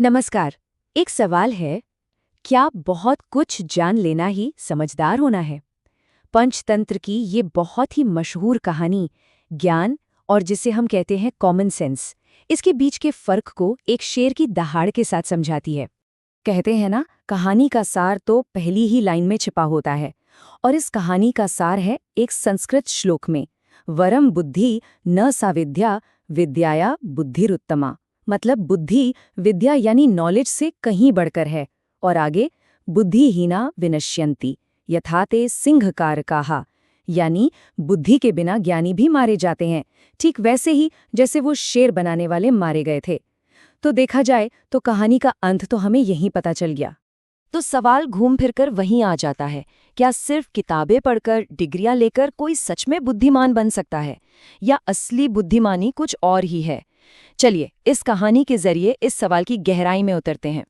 नमस्कार। एक सवाल है, क्या बहुत कुछ जान लेना ही समझदार होना है? पंचतंत्र की ये बहुत ही मशहूर कहानी ज्ञान और जिसे हम कहते हैं कॉमन सेंस, इसके बीच के फर्क को एक शेर की दहाड़ के साथ समझाती है। कहते हैं ना, कहानी का सार तो पहली ही लाइन में छिपा होता है। और इस कहानी का सार है एक संस्कृत श्लोक में, वरम बुद्धि न सा विद्या विद्याया बुद्धिरुत्तमा। मतलब बुद्धि विद्या यानी नॉलेज से कहीं बढ़कर है। और आगे, बुद्धिहीना विनश्यन्ति यथा ते सिंहकारकाः, यानी बुद्धि के बिना ज्ञानी भी मारे जाते हैं, ठीक वैसे ही जैसे वो शेर बनाने वाले मारे गए थे। तो देखा जाए तो कहानी का अंत तो हमें यहीं पता चल गया। तो सवाल घूम फिरकर वहीं आ जाता है, क्या सिर्फ किताबें पढ़कर डिग्रियां लेकर कोई सच में बुद्धिमान बन सकता है, या असली बुद्धिमानी कुछ और ही है? चलिए इस कहानी के जरिए इस सवाल की गहराई में उतरते हैं।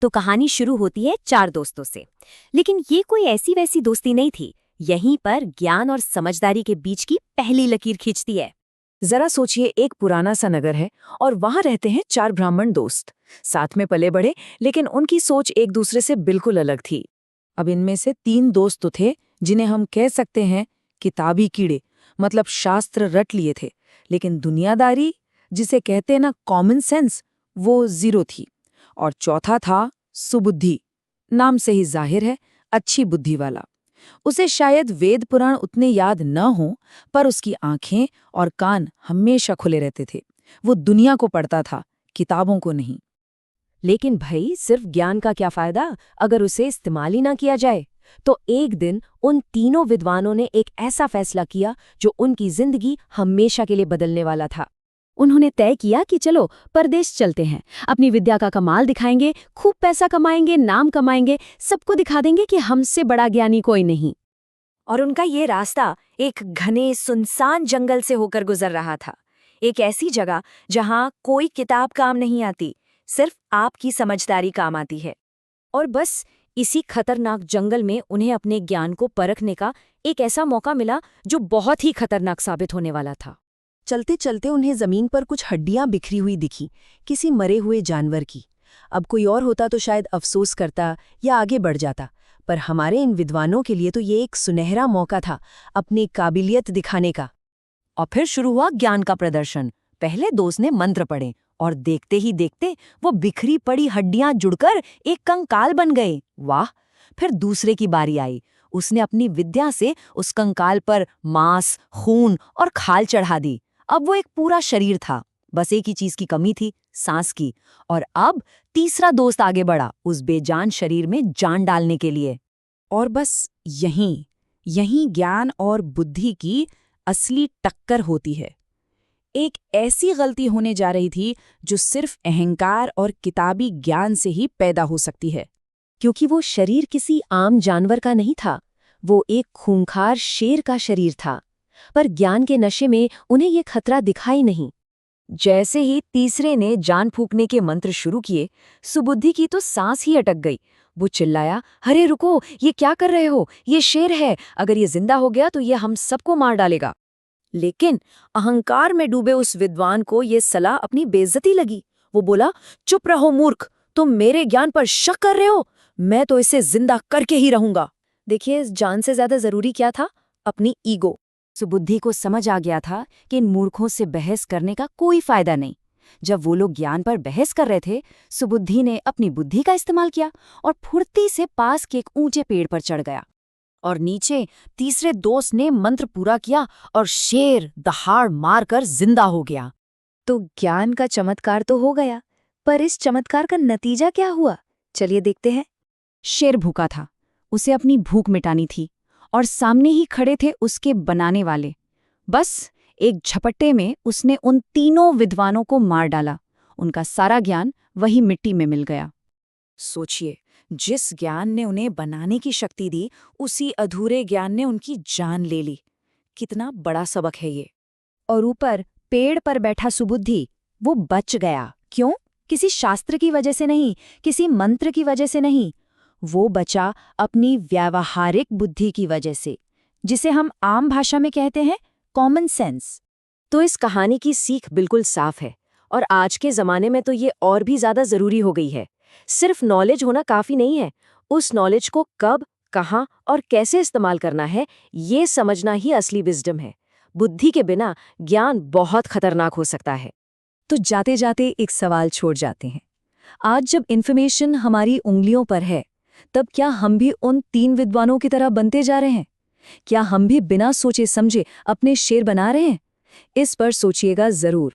तो कहानी शुरू होती है चार दोस्तों से, लेकिन ये कोई ऐसी वैसी दोस्ती नहीं थी। यहीं पर ज्ञान और समझदारी के बीच की पहली लकीर खींचती है। जरा सोचिए, एक पुराना सा नगर है और वहां रहते हैं चार ब्राह्मण दोस्त। साथ में पले बड़े, लेकिन उनकी सोच एक दूसरे से बिल्कुल अलग थी। अब इनमें से तीन दोस्त तो थे जिन्हें हम कह सकते हैं किताबी कीड़े, मतलब शास्त्र रट लिए थे, लेकिन दुनियादारी, जिसे कहते हैं ना कॉमन सेंस, वो जीरो थी। और चौथा था सुबुद्धि, नाम से ही जाहिर है अच्छी बुद्धि वाला। उसे शायद वेद पुराण उतने याद न हों, पर उसकी आंखें और कान हमेशा खुले रहते थे। वो दुनिया को पढ़ता था, किताबों को नहीं। लेकिन भाई, सिर्फ ज्ञान का क्या फायदा अगर उसे इस्तेमाल ही ना किया जाए? तो एक दिन उन तीनों विद्वानों ने एक ऐसा फैसला किया जो उनकी जिंदगी हमेशा के लिए बदलने वाला था। उन्होंने तय किया कि चलो परदेश चलते हैं, अपनी विद्या का कमाल दिखाएंगे, खूब पैसा कमाएंगे, नाम कमाएंगे, सबको दिखा देंगे कि हमसे बड़ा ज्ञानी कोई नहीं। और उनका ये रास्ता एक घने सुनसान जंगल से होकर गुजर रहा था। एक ऐसी जगह जहां कोई किताब काम नहीं आती, सिर्फ आपकी समझदारी काम आती है। और बस इसी खतरनाक जंगल में उन्हें अपने ज्ञान को परखने का एक ऐसा मौका मिला जो बहुत ही खतरनाक साबित होने वाला था। चलते चलते उन्हें जमीन पर कुछ हड्डियां बिखरी हुई दिखी, किसी मरे हुए जानवर की। अब कोई और होता तो शायद अफसोस करता या आगे बढ़ जाता, पर हमारे इन विद्वानों के लिए तो ये एक सुनहरा मौका था अपनी काबिलियत दिखाने का। और फिर शुरू हुआ ज्ञान का प्रदर्शन। पहले दोस्त ने मंत्र पढ़े और देखते ही देखते वो बिखरी पड़ी हड्डियां जुड़कर एक कंकाल बन गए। वाह! फिर दूसरे की बारी आई। उसने अपनी विद्या से उस कंकाल पर मांस, खून और खाल चढ़ा दी। अब वो एक पूरा शरीर था। बस एक ही चीज की कमी थी, सांस की। और अब तीसरा दोस्त आगे बढ़ा उस बेजान शरीर में जान डालने के लिए। और बस यहीं ज्ञान और बुद्धि की असली टक्कर होती है। एक ऐसी गलती होने जा रही थी जो सिर्फ अहंकार और किताबी ज्ञान से ही पैदा हो सकती है। क्योंकि वो शरीर किसी आम जानवर का नहीं था, वो एक खूंखार शेर का शरीर था। पर ज्ञान के नशे में उन्हें ये खतरा दिखाई नहीं। जैसे ही तीसरे ने जान फूंकने के मंत्र शुरू किए, सुबुद्धि की तो सांस ही अटक गई। वो चिल्लाया, अरे रुको, ये क्या कर रहे हो? ये शेर है, अगर ये जिंदा हो गया तो ये हम सबको मार डालेगा। लेकिन अहंकार में डूबे उस विद्वान को ये सलाह अपनी बेइज्जती लगी। वो बोला, चुप रहो मूर्ख, तुम मेरे ज्ञान पर शक कर रहे हो? मैं तो इसे जिंदा करके ही रहूंगा। देखिए, इस जान से ज्यादा जरूरी क्या था? अपनी ईगो। सुबुद्धि को समझ आ गया था कि इन मूर्खों से बहस करने का कोई फायदा नहीं। जब वो लोग ज्ञान पर बहस कर रहे थे, सुबुद्धि ने अपनी बुद्धि का इस्तेमाल किया और फुर्ती से पास के एक ऊंचे पेड़ पर चढ़ गया। और नीचे तीसरे दोस्त ने मंत्र पूरा किया और शेर दहाड़ मारकर जिंदा हो गया। तो ज्ञान का चमत्कार तो हो गया, पर इस चमत्कार का नतीजा क्या हुआ? चलिए देखते हैं। शेर भूखा था, उसे अपनी भूख मिटानी थी, और सामने ही खड़े थे उसके बनाने वाले। बस एक झपट्टे में उसने उन तीनों विद्वानों को मार डाला। उनका सारा ज्ञान वही मिट्टी में मिल गया। सोचिए, जिस ज्ञान ने उन्हें बनाने की शक्ति दी, उसी अधूरे ज्ञान ने उनकी जान ले ली। कितना बड़ा सबक है ये। और ऊपर पेड़ पर बैठा सुबुद्धि, वो बच गया। क्यों? किसी शास्त्र की वजह से नहीं, किसी मंत्र की वजह से नहीं। वो बचा अपनी व्यावहारिक बुद्धि की वजह से, जिसे हम आम भाषा में कहते हैं कॉमन सेंस। तो इस कहानी की सीख बिल्कुल साफ है। और आज के ज़माने में तो ये और भी ज़्यादा ज़रूरी हो गई है। सिर्फ नॉलेज होना काफ़ी नहीं है, उस नॉलेज को कब, कहाँ और कैसे इस्तेमाल करना है, ये समझना ही असली विज़डम है। बुद्धि के बिना ज्ञान बहुत खतरनाक हो सकता है। तो जाते जाते एक सवाल छोड़ जाते हैं। आज जब इन्फॉर्मेशन हमारी उंगलियों पर है, तब क्या हम भी उन 3 विद्वानों की तरह बनते जा रहे हैं? क्या हम भी बिना सोचे समझे अपने शेर बना रहे हैं? इस पर सोचिएगा जरूर।